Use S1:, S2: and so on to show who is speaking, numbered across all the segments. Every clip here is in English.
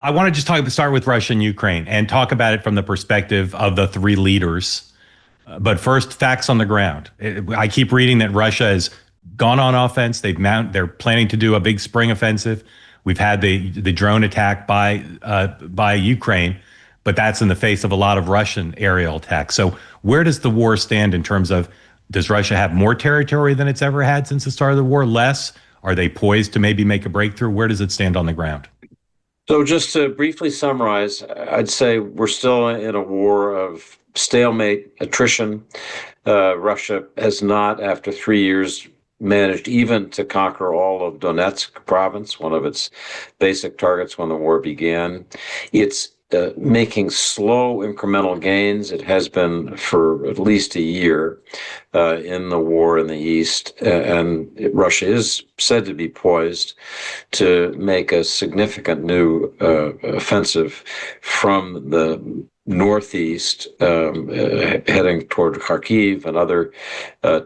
S1: I want to just start with Russia and Ukraine and talk about it from the perspective of the three leaders. But first, facts on the ground. I keep reading that Russia has gone on offense. They're planning to do a big spring offensive. We've had the drone attack by Ukraine, but that's in the face of a lot of Russian aerial attacks. So where does the war stand in terms of, does Russia have more territory than it's ever had since the start of the war? Less? Are they poised to maybe make a breakthrough? Where does it stand on the ground?
S2: So just to briefly summarize, I'd say we're still in a war of stalemate, attrition. Russia has not, after 3 years, managed even to conquer all of Donetsk province, one of its basic targets when the war began. It's making slow incremental gains. It has been for at least a year in the war in the East. And Russia is said to be poised to make a significant new offensive from the northeast, heading toward Kharkiv and other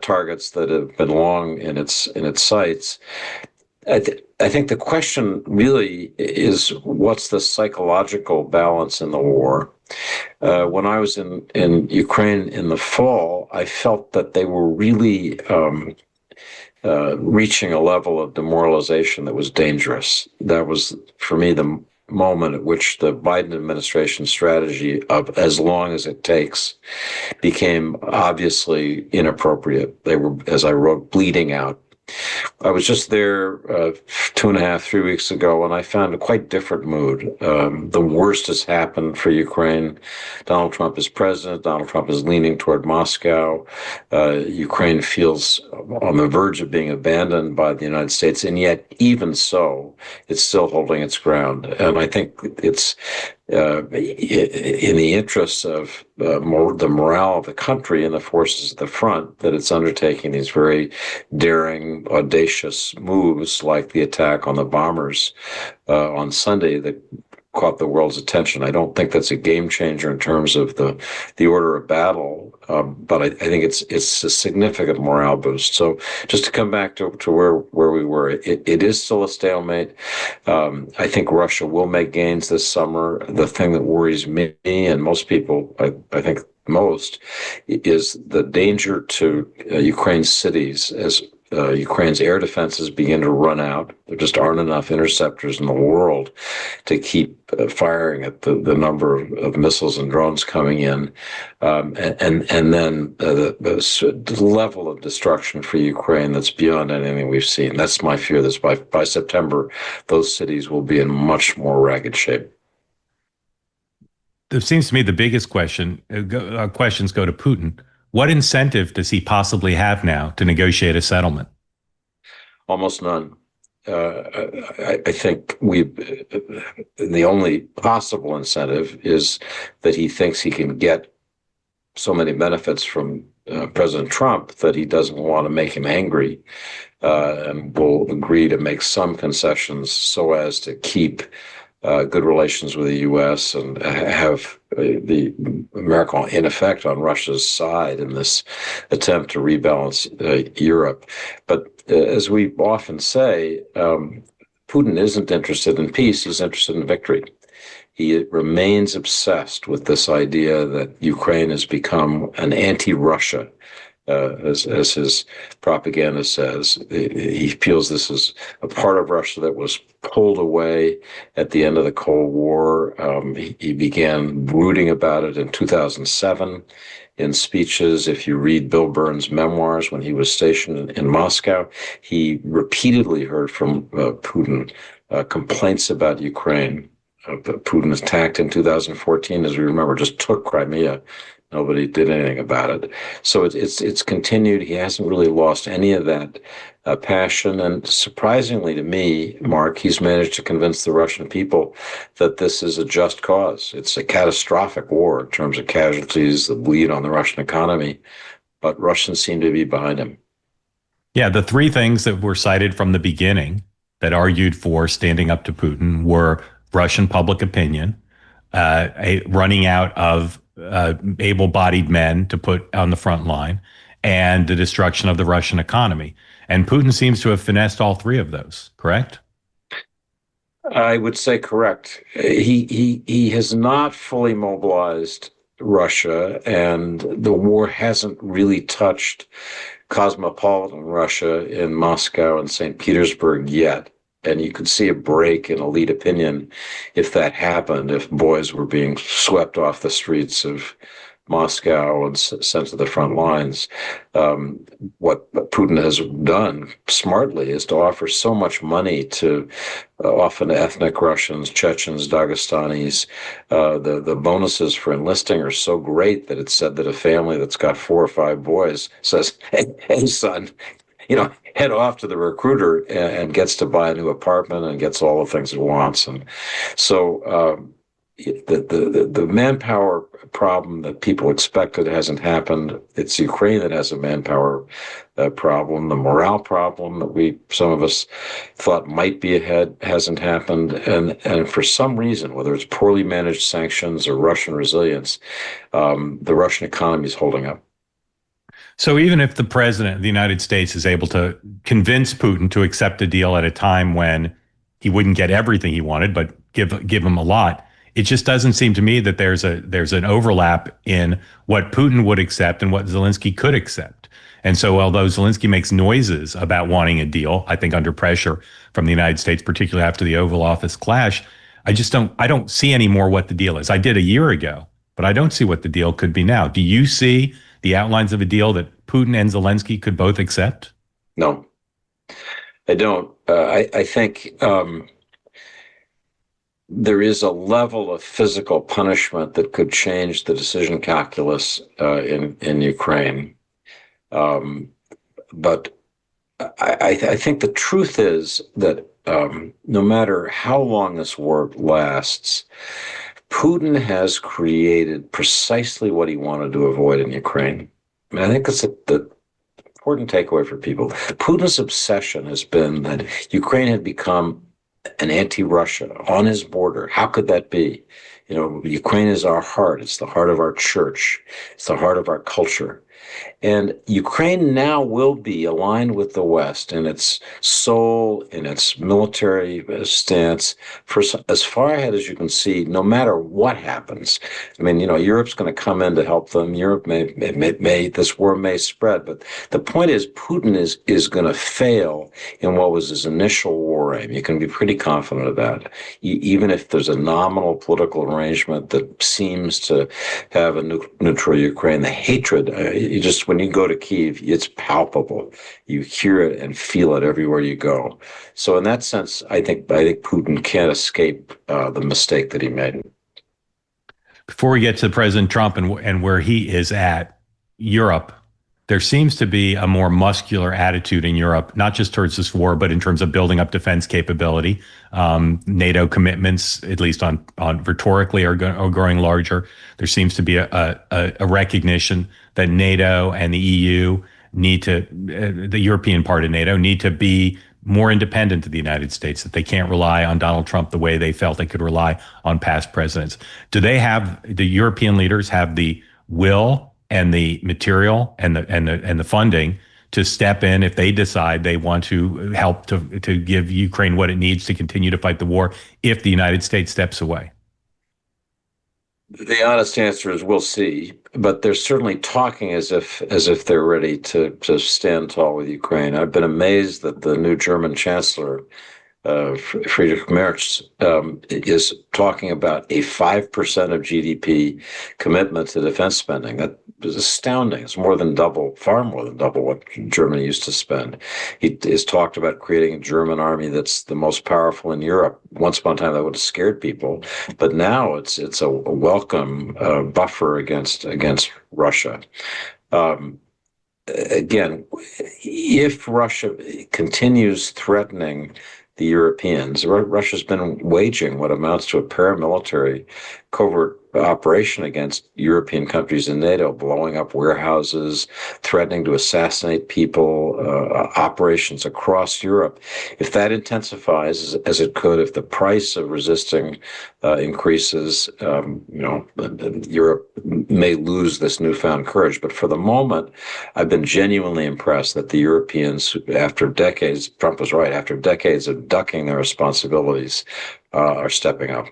S2: targets that have been long in its sights. I think the question really is, what's the psychological balance in the war? When I was in Ukraine in the fall, I felt that they were really reaching a level of demoralization that was dangerous. That was, for me, the moment at which the Biden administration strategy of as long as it takes became obviously inappropriate. They were, as I wrote, bleeding out. I was just there 2.5, 3 weeks ago, and I found a quite different mood. The worst has happened for Ukraine. Donald Trump is president. Donald Trump is leaning toward Moscow. Ukraine feels on the verge of being abandoned by the United States, and yet, even so, it's still holding its ground. And I think it's in the interests of the morale of the country and the forces at the front that it's undertaking these very daring, audacious moves like the attack on the bombers on Sunday that caught the world's attention. I don't think that's a game changer in terms of the order of battle, but I think it's a significant morale boost. So just to come back to where we were, it is still a stalemate. I think Russia will make gains this summer. The thing that worries me and most people, I think most, is the danger to Ukraine's cities as Ukraine's air defenses begin to run out. There just aren't enough interceptors in the world to keep firing at the number of missiles and drones coming in. And then the level of destruction for Ukraine that's beyond anything we've seen. That's my fear. That by September, those cities will be in much more ragged shape.
S1: It seems to me the biggest questions go to Putin. What incentive does he possibly have now to negotiate a settlement?
S2: Almost none. I think the only possible incentive is that he thinks he can get so many benefits from President Trump that he doesn't want to make him angry, and will agree to make some concessions so as to keep good relations with the U.S. and have the America, in effect, on Russia's side in this attempt to rebalance Europe. But as we often say, Putin isn't interested in peace, he's interested in victory. He remains obsessed with this idea that Ukraine has become an anti-Russia, as his propaganda says. He feels this is a part of Russia that was pulled away at the end of the Cold War. He began brooding about it in 2007 in speeches. If you read Bill Burns' memoirs when he was stationed in Moscow, he repeatedly heard from Putin complaints about Ukraine. Putin attacked in 2014, as we remember, just took Crimea. Nobody did anything about it. So it's continued. He hasn't really lost any of that passion. And surprisingly to me, Mark, he's managed to convince the Russian people that this is a just cause. It's a catastrophic war in terms of casualties, the bleed on the Russian economy. But Russians seem to be behind him.
S1: Yeah, the three things that were cited from the beginning that argued for standing up to Putin were Russian public opinion, running out of able-bodied men to put on the front line, and the destruction of the Russian economy. And Putin seems to have finessed all three of those, correct?
S2: I would say correct. He has not fully mobilized Russia, and the war hasn't really touched cosmopolitan Russia in Moscow and St. Petersburg yet. And you could see a break in elite opinion if that happened, if boys were being swept off the streets of Moscow and sent to the front lines. What Putin has done smartly is to offer so much money to often ethnic Russians, Chechens, Dagestanis. The bonuses for enlisting are so great that it's said that a family that's got 4 or 5 boys says, hey son, head off to the recruiter and gets to buy a new apartment and gets all the things it wants. And so the manpower problem that people expected hasn't happened. It's Ukraine that has a manpower problem. The morale problem that some of us thought might be ahead hasn't happened. And for some reason, whether it's poorly managed sanctions or Russian resilience, the Russian economy is holding up.
S1: So even if the president of the United States is able to convince Putin to accept a deal at a time when he wouldn't get everything he wanted, but give him a lot, it just doesn't seem to me that there's an overlap in what Putin would accept and what Zelensky could accept. And so although Zelensky makes noises about wanting a deal, I think under pressure from the United States, particularly after the Oval Office clash, I don't see anymore what the deal is. I did a year ago, but I don't see what the deal could be now. Do you see the outlines of a deal that Putin and Zelensky could both accept?
S2: No, I don't. I think there is a level of physical punishment that could change the decision calculus in Ukraine. But I think the truth is that no matter how long this war lasts, Putin has created precisely what he wanted to avoid in Ukraine. I mean, I think that's the important takeaway for people. Putin's obsession has been that Ukraine had become an anti-Russia on his border. How could that be? Ukraine is our heart. It's the heart of our church. It's the heart of our culture. And Ukraine now will be aligned with the West in its soul, in its military stance, for as far ahead as you can see, no matter what happens. I mean, Europe's going to come in to help them. Europe may this war may spread, but the point is Putin is going to fail in what was his initial war aim. You can be pretty confident of that. Even if there's a nominal political arrangement that seems to have a neutral Ukraine, the hatred, when you go to Kyiv, it's palpable. You hear it and feel it everywhere you go. So in that sense, I think Putin can't escape the mistake that he made.
S1: Before we get to President Trump and where he is at, Europe, there seems to be a more muscular attitude in Europe, not just towards this war, but in terms of building up defense capability. NATO commitments, at least on rhetorically, are growing larger. There seems to be a recognition that NATO and the EU the European part of NATO need to be more independent of the United States, that they can't rely on Donald Trump the way they felt they could rely on past presidents. Do the European leaders have the will and the material and the funding to step in if they decide they want to help to give Ukraine what it needs to continue to fight the war if the United States steps away?
S2: The honest answer is we'll see, but they're certainly talking as if they're ready to stand tall with Ukraine. I've been amazed that the new German Chancellor, Friedrich Merz, is talking about a 5% of GDP commitment to defense spending. That is astounding. It's far more than double what Germany used to spend. He has talked about creating a German army that's the most powerful in Europe. Once upon a time, that would have scared people, but now it's a welcome buffer against Russia. Again, if Russia continues threatening the Europeans, Russia's been waging what amounts to a paramilitary covert operation against European countries in NATO, blowing up warehouses, threatening to assassinate people, operations across Europe. If that intensifies, as it could, if the price of resisting increases, Europe may lose this newfound courage. But for the moment, I've been genuinely impressed that the Europeans, after decades, Trump was right, after decades of ducking their responsibilities, are stepping up.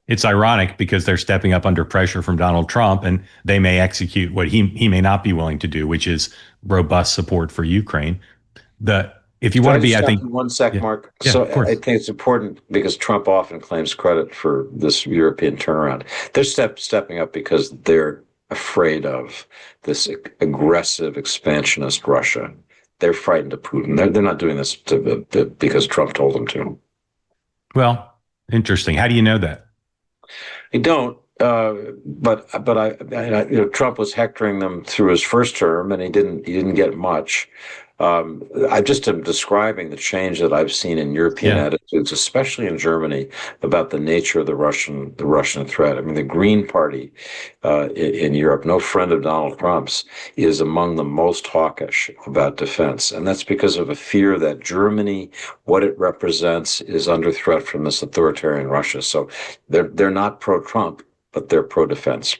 S1: It's ironic because they're stepping up under pressure from Donald Trump, and they may execute what he may not be willing to do, which is robust support for Ukraine. If you want to be, I think,
S2: 1 sec,
S1: yeah,
S2: Mark.
S1: yeah,
S2: So
S1: of course.
S2: I think it's important because Trump often claims credit for this European turnaround. They're stepping up because they're afraid of this aggressive expansionist Russia. They're frightened of Putin. They're not doing this because Trump told them to.
S1: Well, interesting. How do you know that?
S2: I don't. Trump was hectoring them through his first term, and he didn't get much. I just am describing the change that I've seen in European attitudes, especially in Germany, about the nature of the Russian threat. I mean, the Green Party in Europe, no friend of Donald Trump's, is among the most hawkish about defense, and that's because of a fear that Germany, what it represents, is under threat from this authoritarian Russia. So they're not pro-Trump, but they're pro-defense.